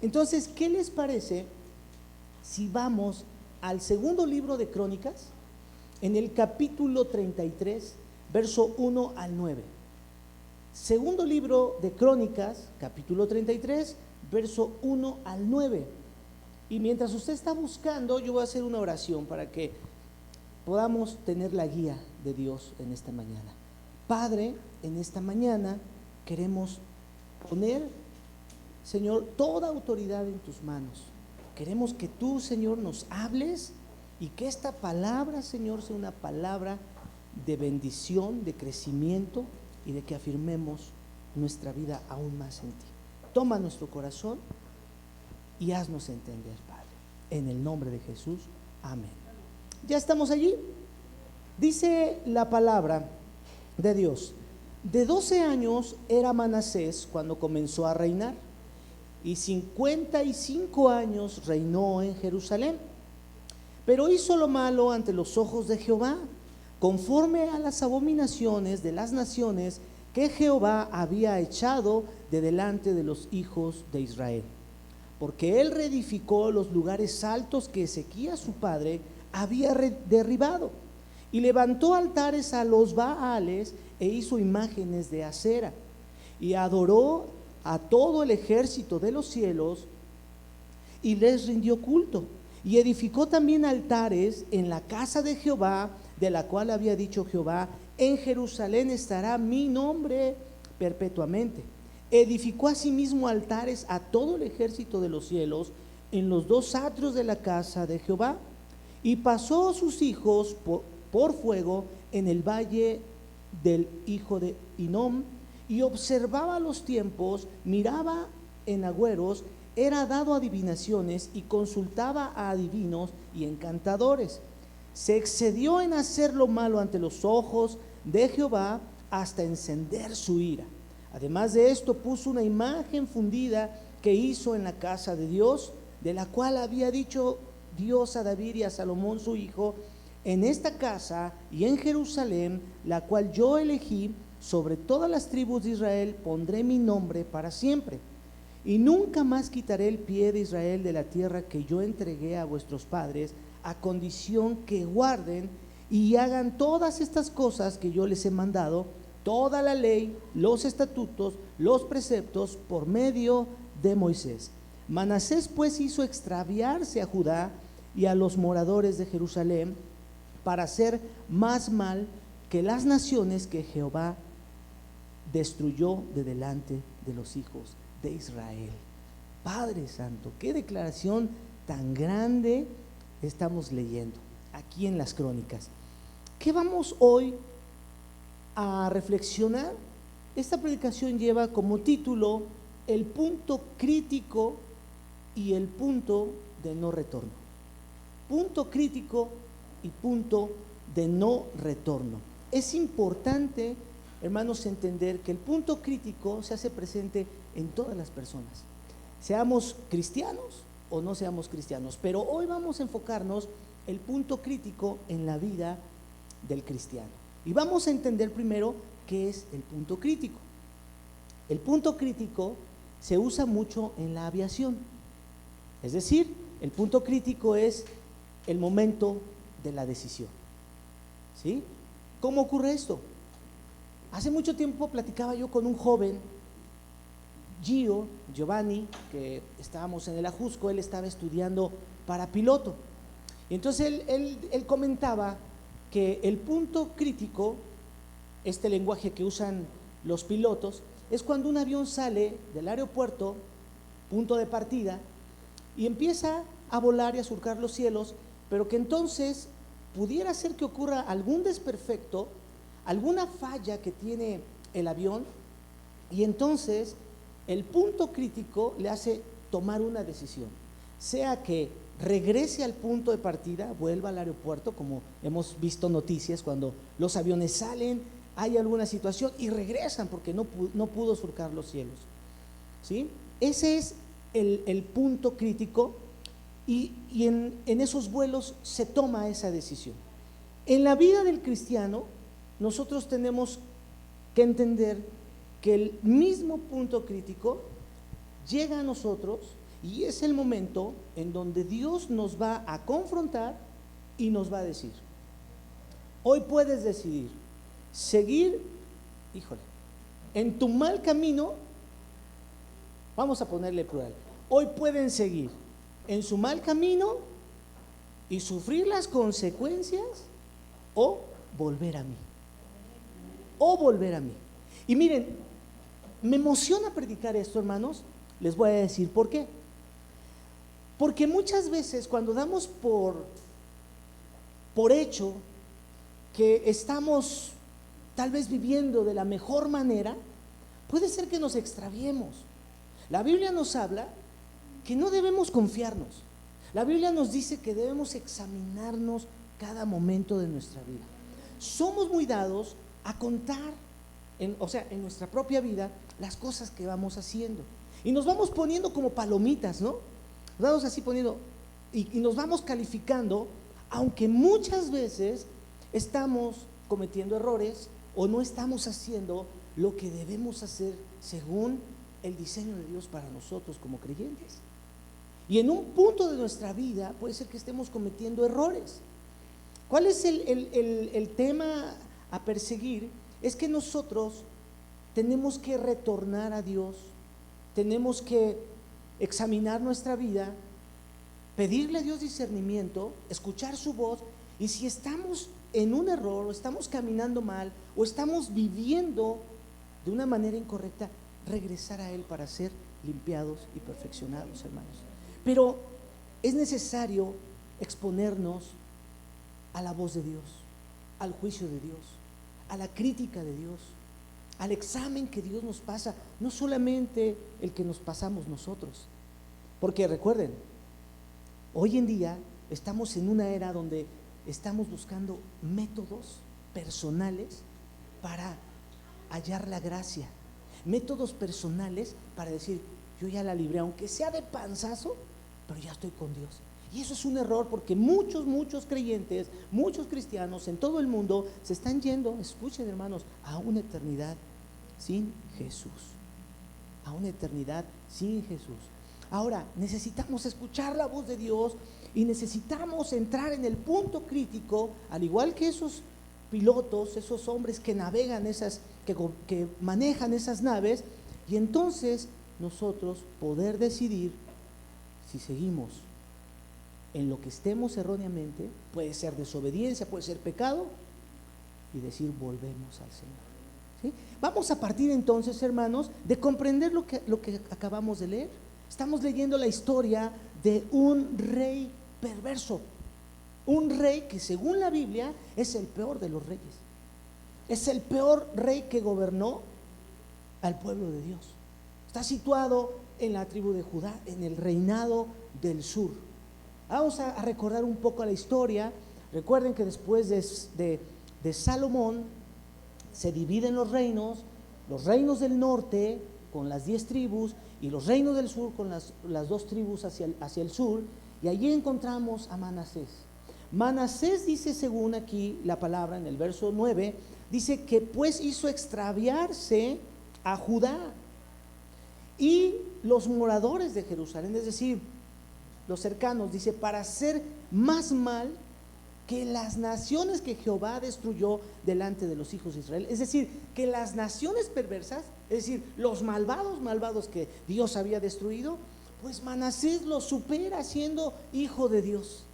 Entonces, ¿qué les parece si vamos al segundo libro de Crónicas, en el capítulo 33, verso 1 al 9? Segundo libro de Crónicas, capítulo 33, verso 1 al 9. Y mientras usted está buscando, yo voy a hacer una oración para que podamos tener la guía de Dios en esta mañana. Padre, en esta mañana queremos poner, Señor, toda autoridad en tus manos. Queremos que tú, Señor, nos hables y que esta palabra, Señor, sea una palabra de bendición, de crecimiento y de que afirmemos nuestra vida aún más en ti. Toma nuestro corazón y haznos entender, Padre. En el nombre de Jesús, amén. ¿Ya estamos allí? Dice la palabra de Dios: de 12 años era Manasés cuando comenzó a reinar, y 55 años reinó en Jerusalén. Pero hizo lo malo ante los ojos de Jehová, conforme a las abominaciones de las naciones que Jehová había echado de delante de los hijos de Israel. Porque él reedificó los lugares altos que Ezequías su padre había derribado, y levantó altares a los Baales e hizo imágenes de acera, y adoró a todo el ejército de los cielos y les rindió culto. Y edificó también altares en la casa de Jehová, de la cual había dicho Jehová: en Jerusalén estará mi nombre perpetuamente. Edificó asimismo altares a todo el ejército de los cielos en los dos atrios de la casa de Jehová, y pasó sus hijos por fuego en el valle del hijo de Hinom, y observaba los tiempos, miraba en agüeros, era dado adivinaciones y consultaba a adivinos y encantadores. Se excedió en hacer lo malo ante los ojos de Jehová hasta encender su ira. Además de esto, puso una imagen fundida que hizo en la casa de Dios, de la cual había dicho Dios a David y a Salomón su hijo: en esta casa y en Jerusalén, la cual yo elegí, sobre todas las tribus de Israel pondré mi nombre para siempre, y nunca más quitaré el pie de Israel de la tierra que yo entregué a vuestros padres, a condición que guarden y hagan todas estas cosas que yo les he mandado, toda la ley, los estatutos, los preceptos, por medio de Moisés. Manasés pues hizo extraviarse a Judá y a los moradores de Jerusalén, para hacer más mal que las naciones que Jehová destruyó de delante de los hijos de Israel. Padre Santo, qué declaración tan grande estamos leyendo aquí en las Crónicas. ¿Qué vamos hoy a reflexionar? Esta predicación lleva como título el punto crítico y el punto de no retorno. Punto crítico y punto de no retorno. Es importante, hermanos, entender que el punto crítico se hace presente en todas las personas, seamos cristianos o no seamos cristianos, pero hoy vamos a enfocarnos el punto crítico en la vida del cristiano. Y vamos a entender primero qué es el punto crítico. El punto crítico se usa mucho en la aviación, es decir, el punto crítico es el momento de la decisión. ¿Sí? ¿Cómo ocurre esto? Hace mucho tiempo platicaba yo con un joven, Giovanni, que estábamos en el Ajusco. Él estaba estudiando para piloto. Y entonces él comentaba que el punto crítico, este lenguaje que usan los pilotos, es cuando un avión sale del aeropuerto, punto de partida, y empieza a volar y a surcar los cielos, pero que entonces pudiera ser que ocurra algún desperfecto, alguna falla que tiene el avión, y entonces el punto crítico le hace tomar una decisión, sea que regrese al punto de partida, vuelva al aeropuerto, como hemos visto noticias cuando los aviones salen, hay alguna situación y regresan porque no pudo surcar los cielos. ¿Sí? Ese es el punto crítico, y en esos vuelos se toma esa decisión. En la vida del cristiano, nosotros tenemos que entender que el mismo punto crítico llega a nosotros Y es el momento en donde Dios nos va a confrontar y nos va a decir, hoy puedes decidir seguir, híjole, en tu mal camino, vamos a ponerle plural, hoy pueden seguir en su mal camino y sufrir las consecuencias o volver a mí. O volver a mí. Y miren, me emociona predicar esto, hermanos. Les voy a decir por qué. Porque muchas veces cuando damos por hecho que estamos tal vez viviendo de la mejor manera, puede ser que nos extraviemos. La Biblia nos habla que no debemos confiarnos. La Biblia nos dice que debemos examinarnos cada momento de nuestra vida. Somos muy dados a contar, en nuestra propia vida, las cosas que vamos haciendo. Y nos vamos poniendo como palomitas, ¿no? Nos vamos así poniendo, y nos vamos calificando, aunque muchas veces estamos cometiendo errores o no estamos haciendo lo que debemos hacer según el diseño de Dios para nosotros como creyentes. Y en un punto de nuestra vida puede ser que estemos cometiendo errores. ¿Cuál es el tema a perseguir? Es que nosotros tenemos que retornar a Dios, tenemos que examinar nuestra vida, pedirle a Dios discernimiento, escuchar su voz, y si estamos en un error o estamos caminando mal o estamos viviendo de una manera incorrecta, regresar a Él para ser limpiados y perfeccionados, hermanos. Pero es necesario exponernos a la voz de Dios, al juicio de Dios, a la crítica de Dios, al examen que Dios nos pasa, no solamente el que nos pasamos nosotros. Porque recuerden, hoy en día estamos en una era donde estamos buscando métodos personales para hallar la gracia, métodos personales para decir, yo ya la libré, aunque sea de panzazo, pero ya estoy con Dios. Y eso es un error, porque muchos creyentes, muchos cristianos en todo el mundo se están yendo, escuchen hermanos, a una eternidad sin Jesús. A una eternidad sin Jesús. Ahora, necesitamos escuchar la voz de Dios y necesitamos entrar en el punto crítico, al igual que esos pilotos, esos hombres que navegan que manejan esas naves, y entonces nosotros poder decidir si seguimos en lo que estemos erróneamente, puede ser desobediencia, puede ser pecado, y decir volvemos al Señor. ¿Sí? Vamos a partir entonces, hermanos, de comprender lo que acabamos de leer. Estamos leyendo la historia de un rey perverso, un rey que según la Biblia es el peor de los reyes, es el peor rey que gobernó al pueblo de Dios. Está situado en la tribu de Judá, en el reinado del sur. Vamos a recordar un poco la historia. Recuerden que después de Salomón se dividen los reinos del norte con las 10 tribus y los reinos del sur con las 2 tribus hacia el sur, y allí encontramos a Manasés. Manasés dice, según aquí la palabra en el verso 9, dice que pues hizo extraviarse a Judá y los moradores de Jerusalén, es decir, los cercanos, dice, para hacer más mal que las naciones que Jehová destruyó delante de los hijos de Israel. Es decir, que las naciones perversas, es decir, los malvados que Dios había destruido, pues Manasés los supera siendo hijo de Dios.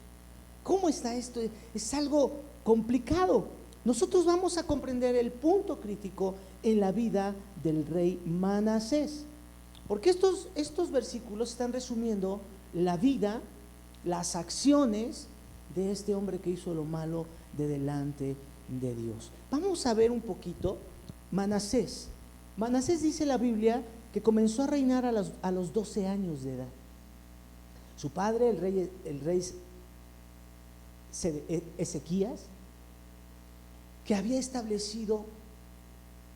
¿Cómo está esto? Es algo complicado. Nosotros vamos a comprender el punto crítico en la vida del rey Manasés, porque estos versículos están resumiendo la vida, las acciones de este hombre que hizo lo malo de delante de Dios. Vamos a ver un poquito Manasés. Manasés, dice la Biblia, que comenzó a reinar a los 12 años de edad. Su padre, el rey Ezequías, que había establecido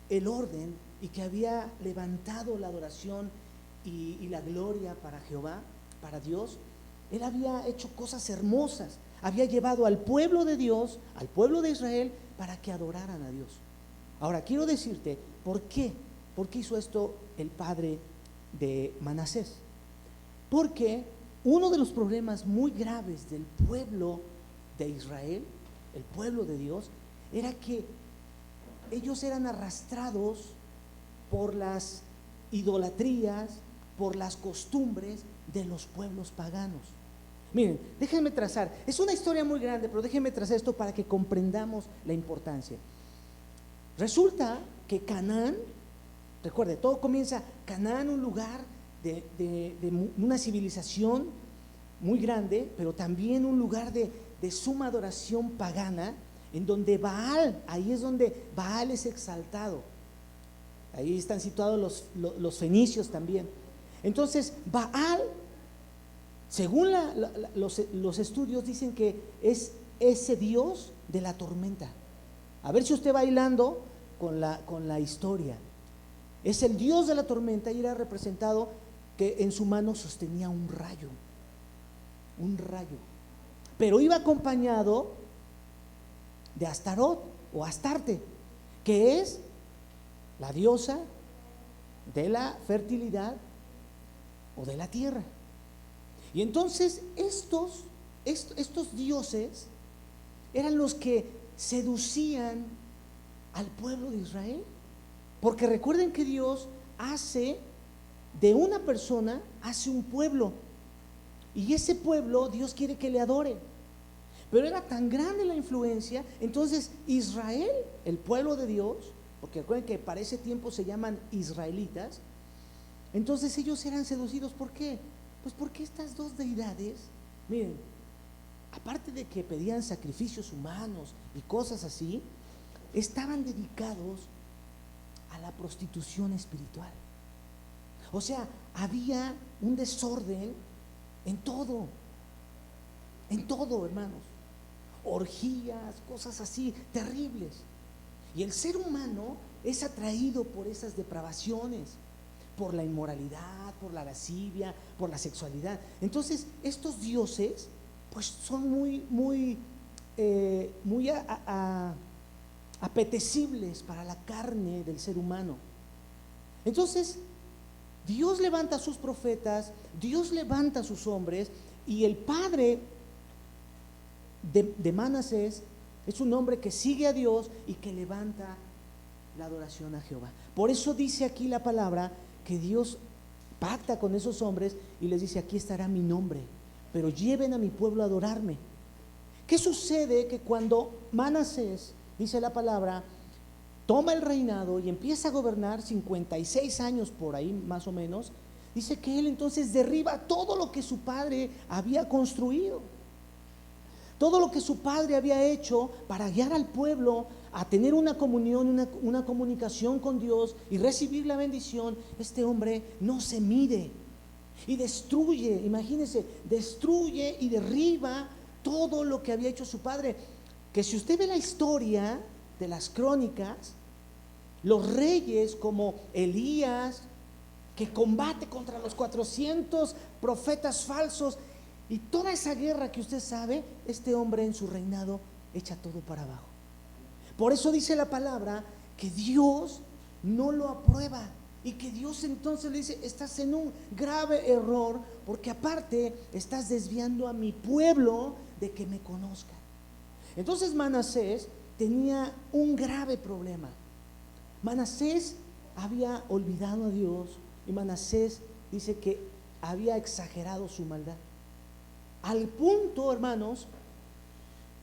el orden y que había levantado la adoración y la gloria para Jehová, para Dios. Él había hecho cosas hermosas, había llevado al pueblo de Dios, al pueblo de Israel, para que adoraran a Dios. Ahora quiero decirte ¿por qué hizo esto el padre de Manasés? Porque uno de los problemas muy graves del pueblo de Israel, el pueblo de Dios, era que ellos eran arrastrados por las idolatrías, por las costumbres de los pueblos paganos. Miren, déjenme trazar, es una historia muy grande, pero déjenme trazar esto para que comprendamos la importancia. Resulta que Canaán, recuerde, todo comienza, Canaán, un lugar de una civilización muy grande, pero también un lugar de suma adoración pagana, en donde Baal, ahí es donde Baal es exaltado. Ahí están situados los fenicios también. Entonces, Baal, según los estudios, dicen que es ese Dios de la tormenta. A ver si usted va hilando con la historia. Es el Dios de la tormenta y era representado que en su mano sostenía un rayo. Pero iba acompañado de Astarot o Astarte, que es la diosa de la fertilidad o de la tierra. Y entonces estos dioses eran los que seducían al pueblo de Israel, porque recuerden que Dios hace de una persona, hace un pueblo, y ese pueblo Dios quiere que le adore. Pero era tan grande la influencia, entonces Israel, el pueblo de Dios, porque recuerden que para ese tiempo se llaman israelitas, entonces ellos eran seducidos. ¿Por qué? Pues porque estas dos deidades, miren, aparte de que pedían sacrificios humanos y cosas así, estaban dedicados a la prostitución espiritual. O sea, había un desorden en todo, hermanos. Orgías, cosas así terribles. Y el ser humano es atraído por esas depravaciones, por la inmoralidad, por la lascivia, por la sexualidad. Entonces, estos dioses, pues son muy apetecibles para la carne del ser humano. Entonces, Dios levanta a sus profetas, Dios levanta a sus hombres, y el padre de Manasés es un hombre que sigue a Dios y que levanta la adoración a Jehová. Por eso dice aquí la palabra que Dios pacta con esos hombres y les dice: aquí estará mi nombre, pero lleven a mi pueblo a adorarme. ¿Qué sucede? Que cuando Manasés, dice la palabra, toma el reinado y empieza a gobernar 56 años por ahí más o menos, dice que él entonces derriba todo lo que su padre había construido, todo lo que su padre había hecho para guiar al pueblo a tener una comunión, una comunicación con Dios y recibir la bendición. Este hombre no se mide y destruye, imagínense, destruye y derriba todo lo que había hecho su padre. Que si usted ve la historia de las crónicas, los reyes como Elías, que combate contra los 400 profetas falsos, y toda esa guerra que usted sabe, este hombre en su reinado echa todo para abajo. Por eso dice la palabra que Dios no lo aprueba, y que Dios entonces le dice: estás en un grave error, porque aparte estás desviando a mi pueblo de que me conozca. Entonces Manasés tenía un grave problema. Manasés había olvidado a Dios, y Manasés dice que había exagerado su maldad, al punto, hermanos,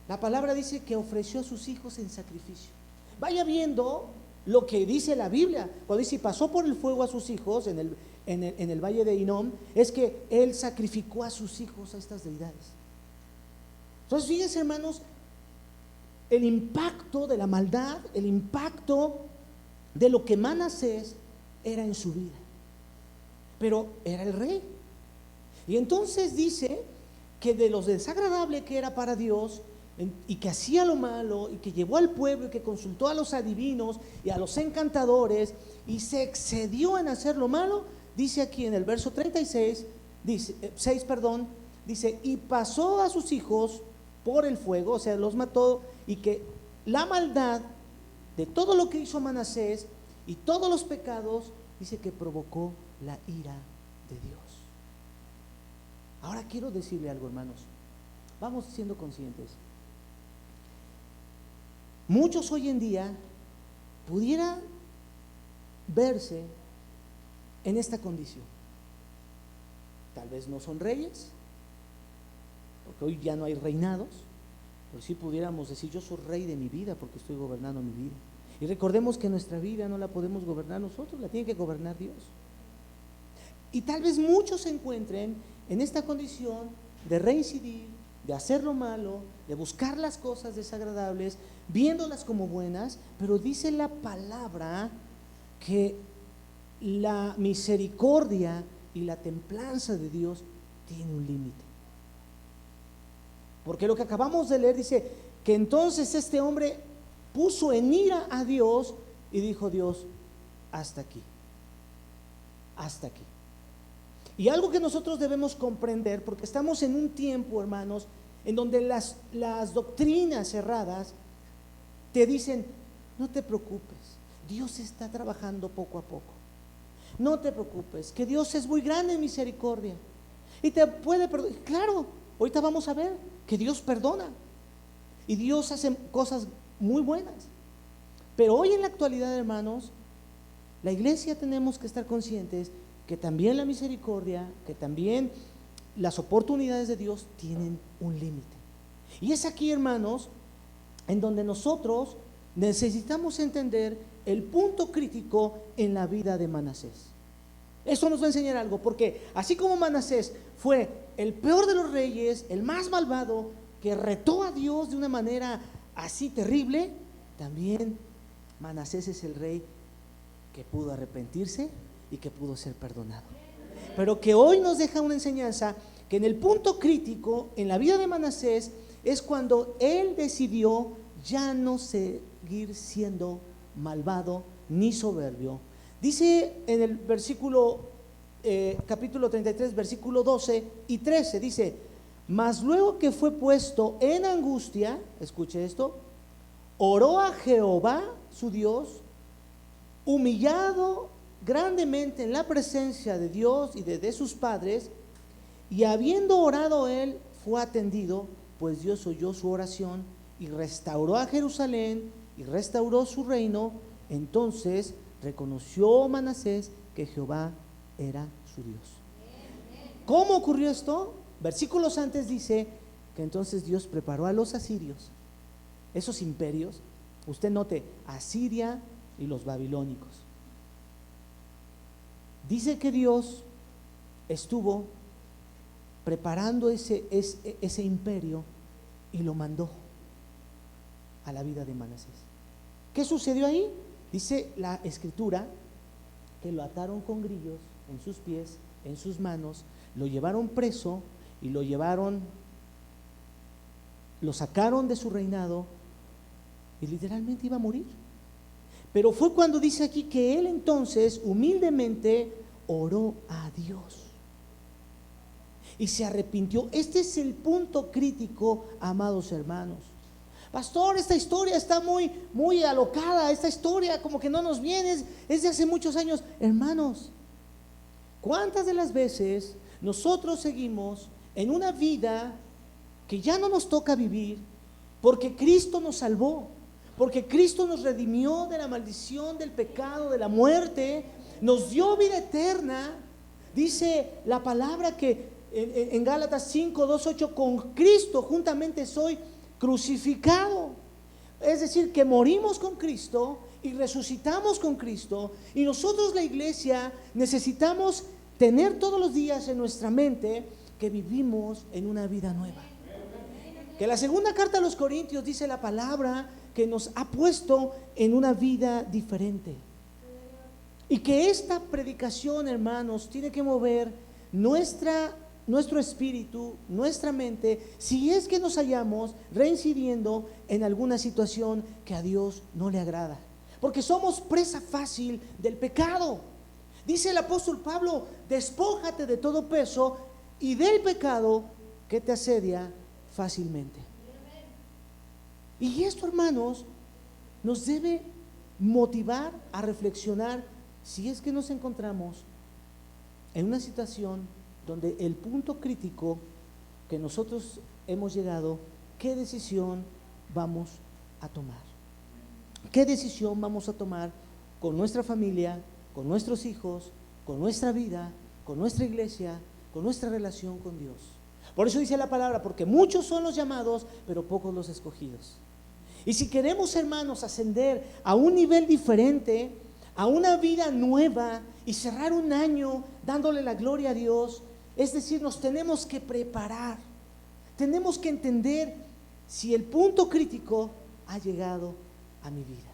la palabra dice que ofreció a sus hijos en sacrificio. Vaya viendo lo que dice la Biblia, cuando dice: pasó por el fuego a sus hijos en el valle de Hinnom, es que él sacrificó a sus hijos a estas deidades. Entonces, fíjense, hermanos, el impacto de la maldad, el impacto de lo que Manasés era en su vida. Pero era el rey. Y entonces dice que de lo desagradable que era para Dios, y que hacía lo malo, y que llevó al pueblo, y que consultó a los adivinos y a los encantadores, y se excedió en hacer lo malo, dice aquí en el verso 36, dice, 6, dice: y pasó a sus hijos por el fuego, o sea, los mató, y que la maldad de todo lo que hizo Manasés y todos los pecados, dice que provocó la ira de Dios. Ahora quiero decirle algo, hermanos. Vamos siendo conscientes. Muchos hoy en día pudieran verse en esta condición. Tal vez no son reyes, porque hoy ya no hay reinados, pero sí pudiéramos decir: yo soy rey de mi vida porque estoy gobernando mi vida. Y recordemos que nuestra vida no la podemos gobernar nosotros, la tiene que gobernar Dios. Y tal vez muchos se encuentren en esta condición de reincidir, de hacer lo malo, de buscar las cosas desagradables, viéndolas como buenas, pero dice la palabra que la misericordia y la templanza de Dios tiene un límite. Porque lo que acabamos de leer dice que entonces este hombre puso en ira a Dios y dijo: Dios, hasta aquí, hasta aquí. Y algo que nosotros debemos comprender, porque estamos en un tiempo, hermanos, en donde las doctrinas erradas te dicen: no te preocupes, Dios está trabajando poco a poco. No te preocupes, que Dios es muy grande en misericordia y te puede perdonar. Claro, ahorita vamos a ver que Dios perdona y Dios hace cosas muy buenas. Pero hoy en la actualidad, hermanos, la iglesia tenemos que estar conscientes que también la misericordia, que también las oportunidades de Dios tienen un límite. Y es aquí, hermanos, en donde nosotros necesitamos entender el punto crítico en la vida de Manasés. Eso nos va a enseñar algo, porque así como Manasés fue el peor de los reyes, el más malvado, que retó a Dios de una manera así terrible, también Manasés es el rey que pudo arrepentirse y que pudo ser perdonado. Pero que hoy nos deja una enseñanza que en el punto crítico en la vida de Manasés es cuando él decidió ya no seguir siendo malvado ni soberbio. Dice en el versículo capítulo 33, versículo 12 y 13, dice: mas luego que fue puesto en angustia, escuche esto, oró a Jehová su Dios, humillado grandemente en la presencia de Dios y de sus padres, y habiendo orado él, fue atendido, pues Dios oyó su oración y restauró a Jerusalén y restauró su reino. Entonces reconoció Manasés que Jehová era su Dios. ¿Cómo ocurrió esto? Versículos antes dice que entonces Dios preparó a los asirios, esos imperios, usted note, Asiria y los babilónicos. Dice que Dios estuvo preparando ese imperio y lo mandó a la vida de Manasés. ¿Qué sucedió ahí? Dice la escritura que lo ataron con grillos en sus pies, en sus manos, lo llevaron preso y lo sacaron de su reinado y literalmente iba a morir. Pero fue cuando dice aquí que él entonces humildemente oró a Dios y se arrepintió. Este es el punto crítico, amados hermanos. Pastor, esta historia está muy alocada, esta historia como que no nos viene, es de hace muchos años. Hermanos, ¿cuántas de las veces nosotros seguimos en una vida que ya no nos toca vivir porque Cristo nos salvó, porque Cristo nos redimió de la maldición, del pecado, de la muerte, nos dio vida eterna? Dice la palabra que en Gálatas 5, 2, 8, con Cristo juntamente soy crucificado. Es decir, que morimos con Cristo y resucitamos con Cristo, y nosotros, la iglesia, necesitamos tener todos los días en nuestra mente que vivimos en una vida nueva. Que la segunda carta a los Corintios dice la palabra que nos ha puesto en una vida diferente, y que esta predicación, hermanos, tiene que mover nuestro espíritu, nuestra mente, si es que nos hallamos reincidiendo en alguna situación que a Dios no le agrada, porque somos presa fácil del pecado. Dice el apóstol Pablo: despójate de todo peso y del pecado que te asedia fácilmente. Y esto, hermanos, nos debe motivar a reflexionar si es que nos encontramos en una situación donde el punto crítico que nosotros hemos llegado, ¿qué decisión vamos a tomar? ¿Qué decisión vamos a tomar con nuestra familia, con nuestros hijos, con nuestra vida, con nuestra iglesia, con nuestra relación con Dios? Por eso dice la palabra, porque muchos son los llamados, pero pocos los escogidos. Y si queremos, hermanos, ascender a un nivel diferente, a una vida nueva y cerrar un año dándole la gloria a Dios, es decir, nos tenemos que preparar, tenemos que entender si el punto crítico ha llegado a mi vida.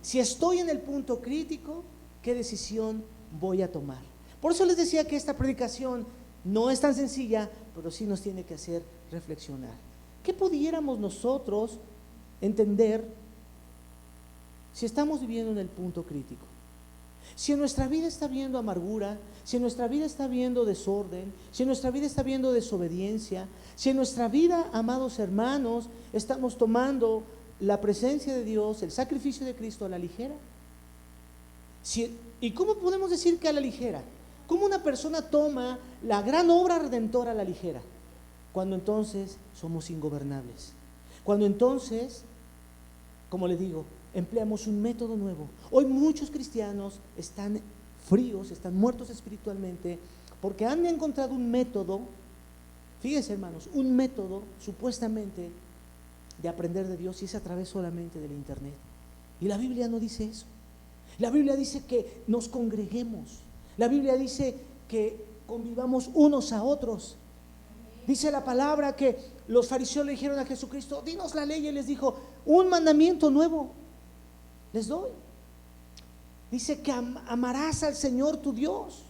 Si estoy en el punto crítico, ¿qué decisión voy a tomar? Por eso les decía que esta predicación no es tan sencilla, pero sí nos tiene que hacer reflexionar. ¿Qué pudiéramos nosotros entender si estamos viviendo en el punto crítico? Si en nuestra vida está habiendo amargura, si en nuestra vida está habiendo desorden, si en nuestra vida está habiendo desobediencia, si en nuestra vida, amados hermanos, estamos tomando la presencia de Dios, el sacrificio de Cristo a la ligera. ¿Y cómo podemos decir que a la ligera? ¿Cómo una persona toma la gran obra redentora a la ligera? Cuando entonces somos ingobernables. Cuando entonces, como le digo, empleamos un método nuevo. Hoy muchos cristianos están fríos, están muertos espiritualmente, porque han encontrado un método, fíjense hermanos, un método supuestamente de aprender de Dios, y es a través solamente del internet. Y la Biblia no dice eso. La Biblia dice que nos congreguemos. La Biblia dice que convivamos unos a otros. Dice la palabra que los fariseos le dijeron a Jesucristo: dinos la ley. Y él les dijo: un mandamiento nuevo les doy. Dice que amarás al Señor tu Dios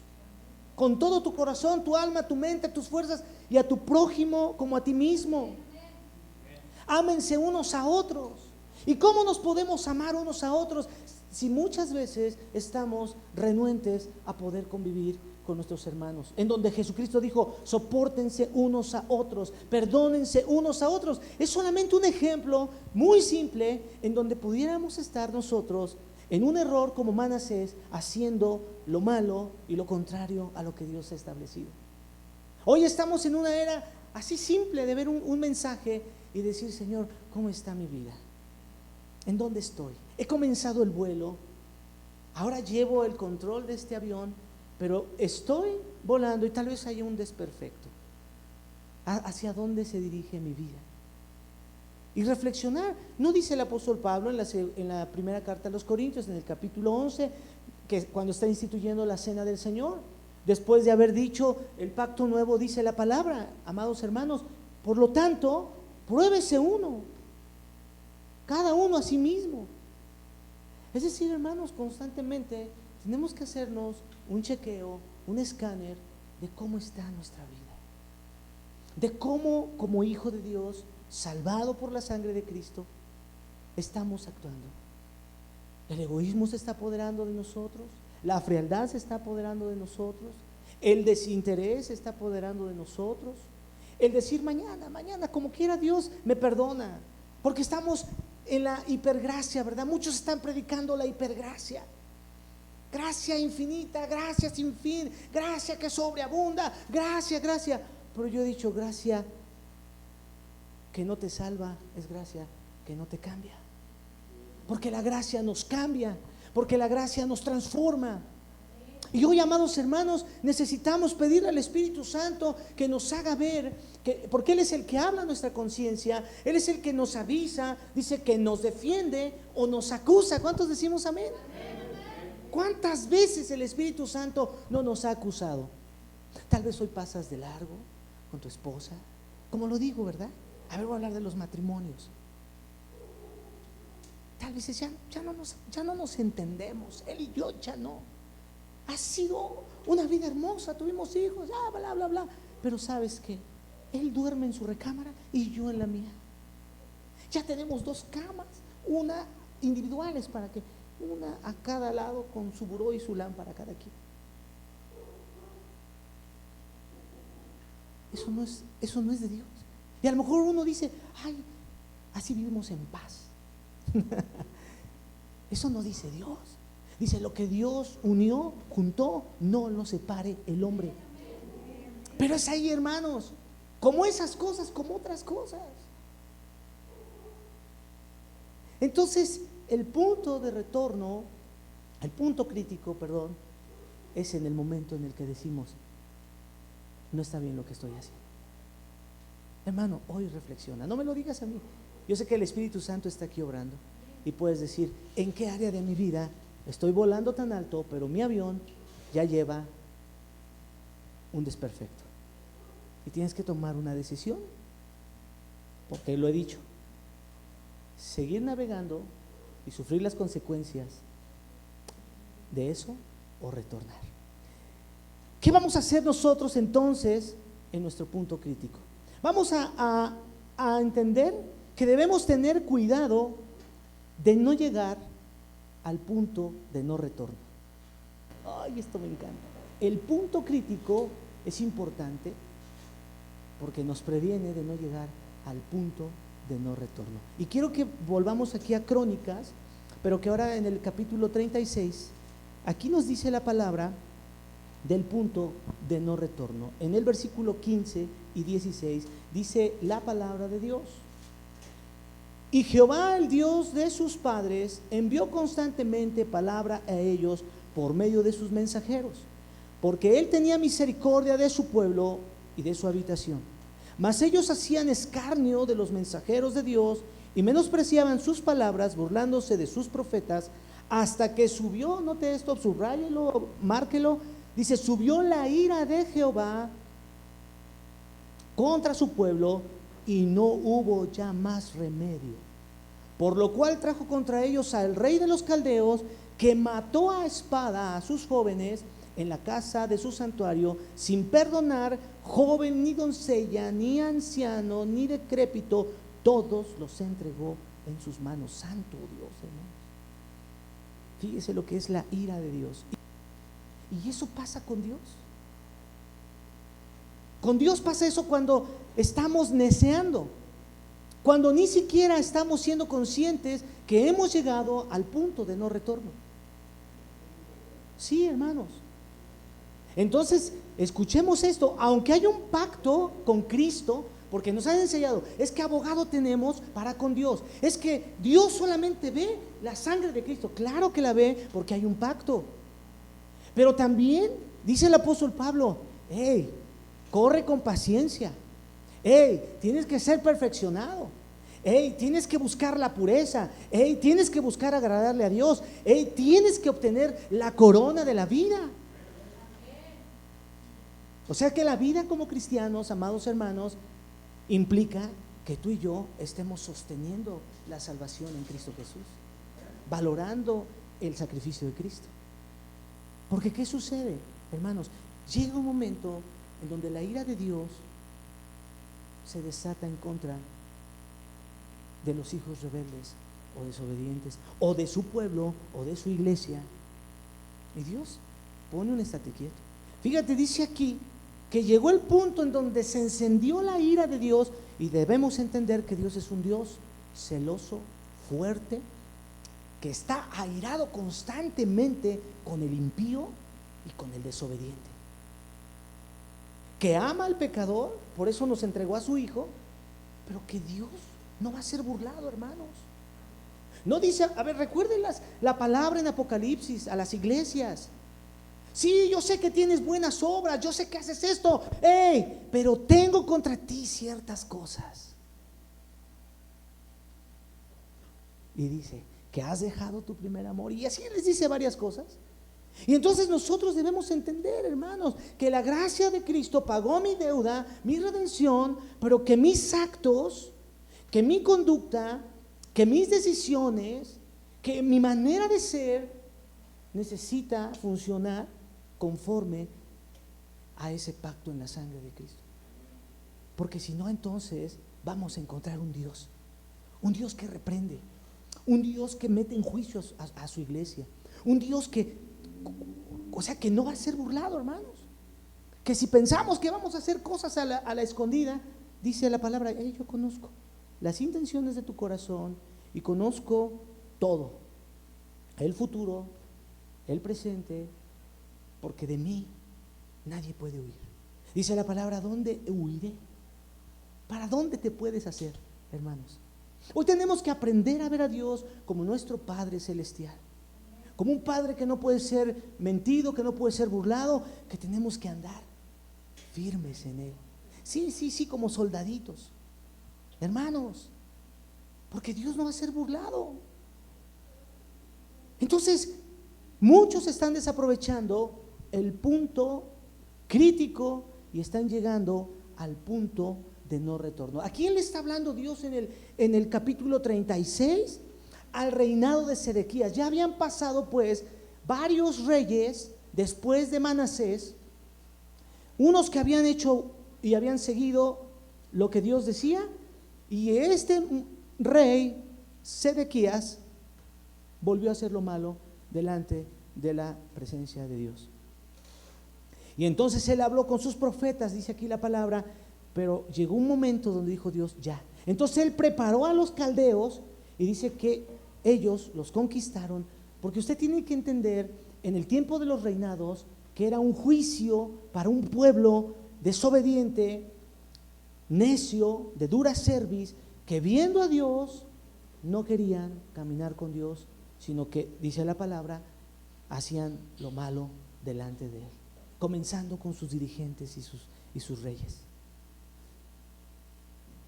con todo tu corazón, tu alma, tu mente, tus fuerzas, y a tu prójimo como a ti mismo. Ámense unos a otros. ¿Y cómo nos podemos amar unos a otros si muchas veces estamos renuentes a poder convivir con nuestros hermanos? En donde Jesucristo dijo: sopórtense unos a otros, perdónense unos a otros. Es solamente un ejemplo muy simple en donde pudiéramos estar nosotros en un error como Manasés, haciendo lo malo y lo contrario a lo que Dios ha establecido. Hoy estamos en una era así simple de ver un mensaje y decir: Señor, ¿cómo está mi vida? ¿En dónde estoy? He comenzado el vuelo, ahora llevo el control de este avión, pero estoy volando y tal vez haya un desperfecto. ¿Hacia dónde se dirige mi vida? Y reflexionar. ¿No dice el apóstol Pablo en la primera carta a los Corintios, en el capítulo 11, que cuando está instituyendo la cena del Señor, después de haber dicho el pacto nuevo, dice la palabra, amados hermanos, por lo tanto, pruébese uno, cada uno a sí mismo? Es decir, hermanos, constantemente tenemos que hacernos un chequeo, un escáner de cómo está nuestra vida, de cómo, como hijo de Dios, salvado por la sangre de Cristo, estamos actuando. El egoísmo se está apoderando de nosotros, la frialdad se está apoderando de nosotros, el desinterés se está apoderando de nosotros, el decir mañana, como quiera Dios me perdona, porque estamos en la hipergracia, ¿verdad? Muchos están predicando la hipergracia. Gracia infinita, gracia sin fin, gracia que sobreabunda, gracia. Pero yo he dicho: gracia que no te salva es gracia que no te cambia. Porque la gracia nos cambia, porque la gracia nos transforma. Y hoy, amados hermanos, necesitamos pedirle al Espíritu Santo que nos haga ver, porque Él es el que habla a nuestra conciencia, Él es el que nos avisa, dice que nos defiende o nos acusa. ¿Cuántos decimos amén? ¿Cuántas veces el Espíritu Santo no nos ha acusado? Tal vez hoy pasas de largo con tu esposa, como lo digo, ¿verdad? A ver, voy a hablar de los matrimonios. Tal vez ya no nos entendemos, él y yo ya no. Ha sido una vida hermosa, tuvimos hijos, bla. Pero ¿sabes qué? Él duerme en su recámara y yo en la mía. Ya tenemos 2 camas, una individuales, para que una a cada lado con su buró y su lámpara cada quien. Eso no es de Dios. Y a lo mejor uno dice: ay, así vivimos en paz. Eso no dice Dios. Dice: lo que Dios juntó, no lo separe el hombre. Pero es ahí, hermanos, como esas cosas, como otras cosas. Entonces, el punto de retorno, el punto crítico, perdón, es en el momento en el que decimos, no está bien lo que estoy haciendo. Hermano, hoy reflexiona, no me lo digas a mí. Yo sé que el Espíritu Santo está aquí obrando y puedes decir, ¿en qué área de mi vida estoy volando tan alto, pero mi avión ya lleva un desperfecto? Y tienes que tomar una decisión, porque lo he dicho, seguir navegando y sufrir las consecuencias de eso o retornar. ¿Qué vamos a hacer nosotros entonces en nuestro punto crítico? Vamos a entender que debemos tener cuidado de no llegar al punto de no retorno. Ay, esto me encanta. El punto crítico es importante porque nos previene de no llegar al punto de no retorno. Y quiero que volvamos aquí a Crónicas, pero que ahora en el capítulo 36, aquí nos dice la palabra del punto de no retorno. En el versículo 15 y 16 dice la palabra de Dios: y Jehová, el Dios de sus padres, envió constantemente palabra a ellos por medio de sus mensajeros, porque él tenía misericordia de su pueblo y de su habitación. Mas ellos hacían escarnio de los mensajeros de Dios y menospreciaban sus palabras, burlándose de sus profetas, hasta que subió, note esto, subráyelo, márquelo, dice, subió la ira de Jehová contra su pueblo y no hubo ya más remedio, por lo cual trajo contra ellos al rey de los caldeos, que mató a espada a sus jóvenes en la casa de su santuario, sin perdonar joven ni doncella, ni anciano, ni decrépito, todos los entregó en sus manos. Santo Dios, hermanos. Fíjese lo que es la ira de Dios. Y eso pasa con Dios. Con Dios pasa eso cuando estamos neceando, cuando ni siquiera estamos siendo conscientes que hemos llegado al punto de no retorno. Sí, hermanos. Entonces, escuchemos esto, aunque hay un pacto con Cristo, porque nos han enseñado, es que abogado tenemos para con Dios, es que Dios solamente ve la sangre de Cristo. Claro que la ve porque hay un pacto, pero también dice el apóstol Pablo, hey, corre con paciencia, hey, tienes que ser perfeccionado, hey, tienes que buscar la pureza, hey, tienes que buscar agradarle a Dios, hey, tienes que obtener la corona de la vida. O sea que la vida como cristianos, amados hermanos, implica que tú y yo estemos sosteniendo la salvación en Cristo Jesús, valorando el sacrificio de Cristo. Porque ¿qué sucede, hermanos? Llega un momento en donde la ira de Dios se desata en contra de los hijos rebeldes o desobedientes, o de su pueblo, o de su iglesia, y Dios pone un estate quieto. Fíjate, dice aquí que llegó el punto en donde se encendió la ira de Dios, y debemos entender que Dios es un Dios celoso, fuerte, que está airado constantemente con el impío y con el desobediente, que ama al pecador, por eso nos entregó a su Hijo, pero que Dios no va a ser burlado, hermanos. No dice, a ver, recuerden la palabra en Apocalipsis a las iglesias. Sí, yo sé que tienes buenas obras, yo sé que haces esto, pero tengo contra ti ciertas cosas. Y dice que has dejado tu primer amor, y así les dice varias cosas. Y entonces nosotros debemos entender, hermanos, que la gracia de Cristo pagó mi deuda, mi redención, pero que mis actos, que mi conducta, que mis decisiones, que mi manera de ser necesita funcionar conforme a ese pacto en la sangre de Cristo. Porque si no, entonces vamos a encontrar un Dios que reprende, un Dios que mete en juicio a su iglesia, un Dios que, o sea, que no va a ser burlado, hermanos. Que si pensamos que vamos a hacer cosas a la escondida, dice la palabra, yo conozco las intenciones de tu corazón y conozco todo, el futuro, el presente, porque de mí nadie puede huir. Dice la palabra, ¿dónde huiré? ¿Para dónde te puedes hacer, hermanos? Hoy tenemos que aprender a ver a Dios como nuestro Padre Celestial, como un Padre que no puede ser mentido, que no puede ser burlado, que tenemos que andar firmes en Él. Sí, como soldaditos, hermanos, porque Dios no va a ser burlado. Entonces, muchos están desaprovechando el punto crítico y están llegando al punto de no retorno. ¿A quién le está hablando Dios en el capítulo 36? Al reinado de Sedequías. Ya habían pasado pues varios reyes después de Manasés, unos que habían hecho y habían seguido lo que Dios decía, y este rey Sedequías volvió a hacer lo malo delante de la presencia de Dios. Y entonces él habló con sus profetas, dice aquí la palabra, pero llegó un momento donde dijo Dios, ya. Entonces él preparó a los caldeos y dice que ellos los conquistaron, porque usted tiene que entender, en el tiempo de los reinados, que era un juicio para un pueblo desobediente, necio, de dura cerviz, que viendo a Dios no querían caminar con Dios, sino que, dice la palabra, hacían lo malo delante de él, comenzando con sus dirigentes y sus reyes.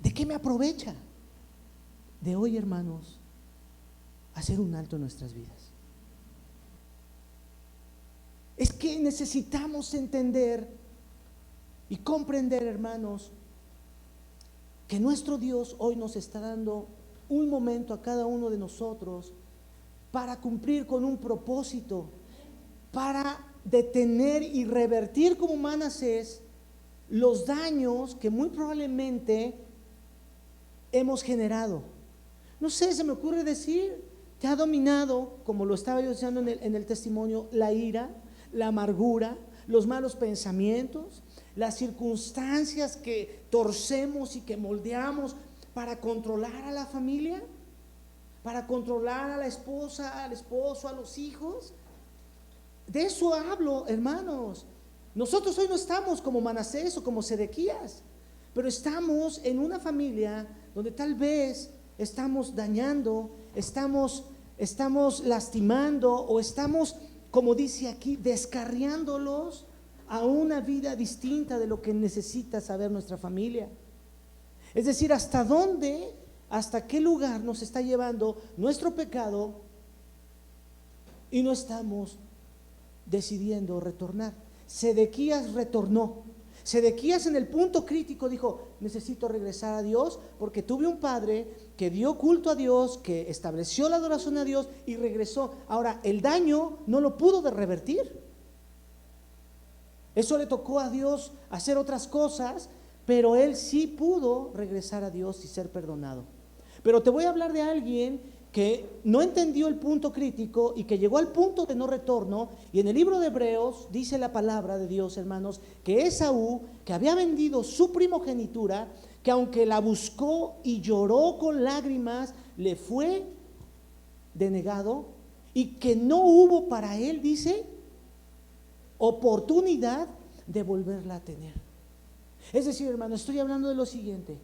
¿De qué me aprovecha? De hoy, hermanos, hacer un alto en nuestras vidas. Es que necesitamos entender y comprender, hermanos, que nuestro Dios hoy nos está dando un momento a cada uno de nosotros para cumplir con un propósito, para detener y revertir como Manasés los daños que muy probablemente hemos generado. No sé, se me ocurre decir, te ha dominado, como lo estaba yo diciendo en el testimonio, la ira, la amargura, los malos pensamientos, las circunstancias que torcemos y que moldeamos para controlar a la familia, para controlar a la esposa, al esposo, a los hijos. De eso hablo, hermanos. Nosotros hoy no estamos como Manasés o como Sedequías, pero estamos en una familia donde tal vez estamos dañando, estamos lastimando o estamos, como dice aquí, descarriándolos a una vida distinta de lo que necesita saber nuestra familia. Es decir, hasta dónde, hasta qué lugar nos está llevando nuestro pecado y no estamos decidiendo retornar. Sedequías retornó. Sedequías en el punto crítico dijo, necesito regresar a Dios porque tuve un padre que dio culto a Dios, que estableció la adoración a Dios y regresó. Ahora, el daño no lo pudo revertir. Eso le tocó a Dios hacer otras cosas, pero él sí pudo regresar a Dios y ser perdonado. Pero te voy a hablar de alguien que no entendió el punto crítico y que llegó al punto de no retorno. Y en el libro de Hebreos dice la palabra de Dios, hermanos, que Esaú, que había vendido su primogenitura, que aunque la buscó y lloró con lágrimas, le fue denegado, y que no hubo para él, dice, oportunidad de volverla a tener. Es decir, hermano, estoy hablando de lo siguiente,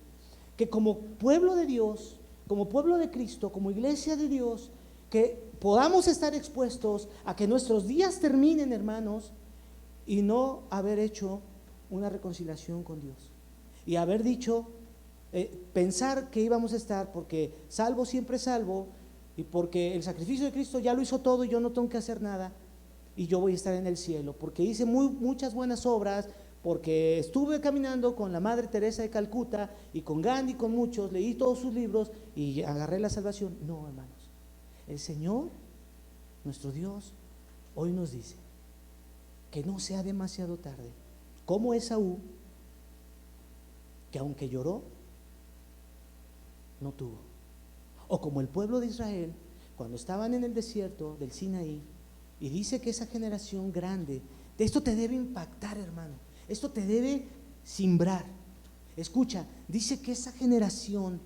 que como pueblo de Dios, como pueblo de Cristo, como iglesia de Dios, que podamos estar expuestos a que nuestros días terminen, hermanos, y no haber hecho una reconciliación con Dios y haber dicho, pensar que íbamos a estar porque salvo siempre salvo, y porque el sacrificio de Cristo ya lo hizo todo y yo no tengo que hacer nada y yo voy a estar en el cielo porque hice muchas buenas obras, porque estuve caminando con la Madre Teresa de Calcuta y con Gandhi, con muchos, leí todos sus libros y agarré la salvación. No, hermanos, el Señor, nuestro Dios, hoy nos dice que no sea demasiado tarde, como Esaú, que aunque lloró, no tuvo, o como el pueblo de Israel cuando estaban en el desierto del Sinaí, y dice que esa generación grande, de esto te debe impactar, hermano. Esto te debe simbrar. Escucha, dice que esa generación,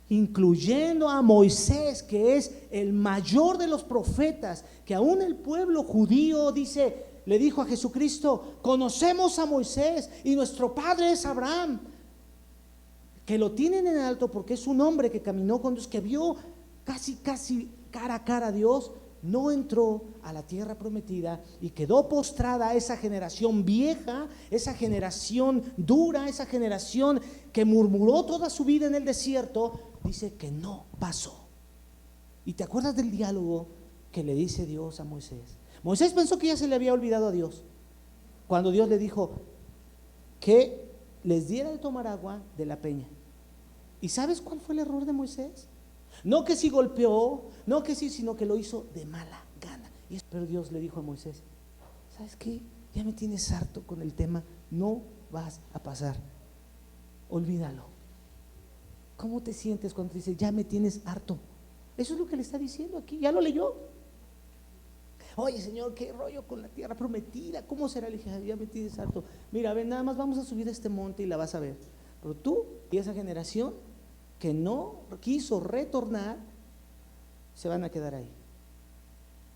incluyendo a Moisés, que es el mayor de los profetas, que aún el pueblo judío dice, le dijo a Jesucristo: conocemos a Moisés y nuestro padre es Abraham. Que lo tienen en alto porque es un hombre que caminó con Dios, que vio casi cara a cara a Dios. No entró a la tierra prometida y quedó postrada esa generación vieja, esa generación dura, esa generación que murmuró toda su vida en el desierto. Dice que no pasó. ¿Y te acuerdas del diálogo que le dice Dios a Moisés? Moisés pensó que ya se le había olvidado a Dios, cuando Dios le dijo que les diera de tomar agua de la peña. ¿Y sabes cuál fue el error de Moisés? No que si golpeó, no que sí, sino que lo hizo de mala gana. Pero Dios le dijo a Moisés: ¿sabes qué? Ya me tienes harto con el tema, no vas a pasar, olvídalo. ¿Cómo te sientes cuando te dice ya me tienes harto? Eso es lo que le está diciendo aquí, ya lo leyó. Oye, Señor, qué rollo con la tierra prometida, ¿cómo será? Le dije: ya me tienes harto. Mira, ven, nada más vamos a subir a este monte y la vas a ver. Pero tú y esa generación que no quiso retornar se van a quedar ahí.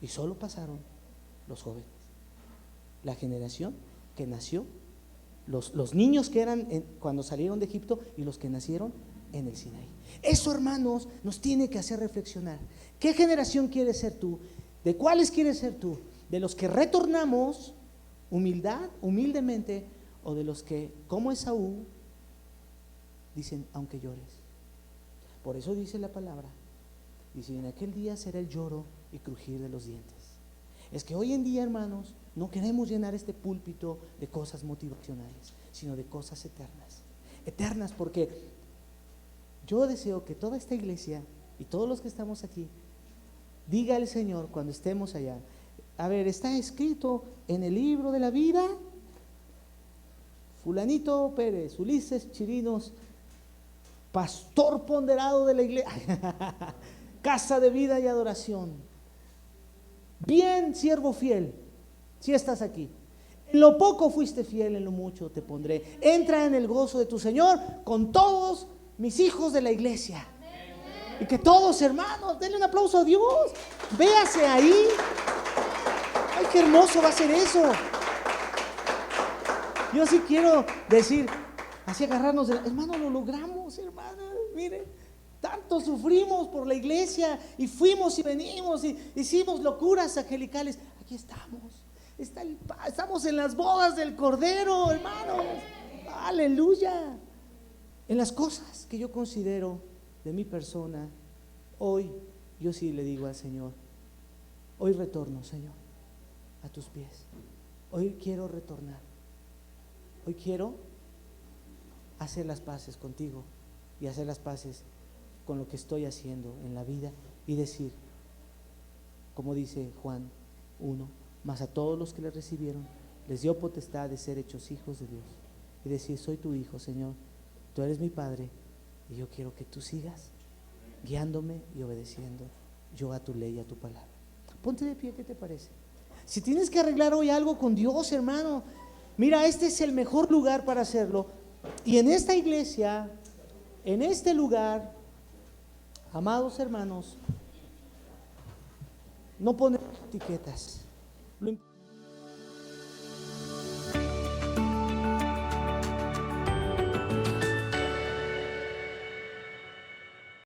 Y solo pasaron los jóvenes, la generación que nació, los niños que eran cuando salieron de Egipto y los que nacieron en el Sinaí. Eso, hermanos, nos tiene que hacer reflexionar. ¿Qué generación quieres ser tú? ¿De cuáles quieres ser tú? ¿De los que retornamos humildemente, o de los que, como Esaú, dicen aunque llores? Por eso dice la palabra, dice: en aquel día será el lloro y crujir de los dientes. Es que hoy en día, hermanos, no queremos llenar este púlpito de cosas motivacionales, sino de cosas eternas. Eternas, porque yo deseo que toda esta iglesia y todos los que estamos aquí, diga el Señor cuando estemos allá: a ver, está escrito en el libro de la vida, fulanito Pérez, Ulises Chirinos, pastor ponderado de la iglesia, casa de vida y adoración. Bien, siervo fiel, si estás aquí. En lo poco fuiste fiel, en lo mucho te pondré. Entra en el gozo de tu Señor con todos mis hijos de la iglesia. Y que todos, hermanos, denle un aplauso a Dios. Véase ahí. Ay, qué hermoso va a ser eso. Yo sí quiero decir, así agarrarnos de hermano, lo logramos, hermana. Mire, tanto sufrimos por la iglesia y fuimos y venimos y hicimos locuras angelicales. Aquí estamos. Estamos en las bodas del Cordero, hermanos. Aleluya. En las cosas que yo considero de mi persona, hoy yo sí le digo al Señor: hoy retorno, Señor, a tus pies. Hoy quiero retornar. Hoy quiero hacer las paces contigo y hacer las paces con lo que estoy haciendo en la vida y decir, como dice Juan 1: mas a todos los que le recibieron les dio potestad de ser hechos hijos de Dios. Y decir: soy tu hijo, Señor, tú eres mi Padre y yo quiero que tú sigas guiándome y obedeciendo yo a tu ley y a tu palabra. Ponte de pie, ¿qué te parece? Si tienes que arreglar hoy algo con Dios, hermano, mira, este es el mejor lugar para hacerlo. Y en esta iglesia, en este lugar, amados hermanos, no ponemos etiquetas.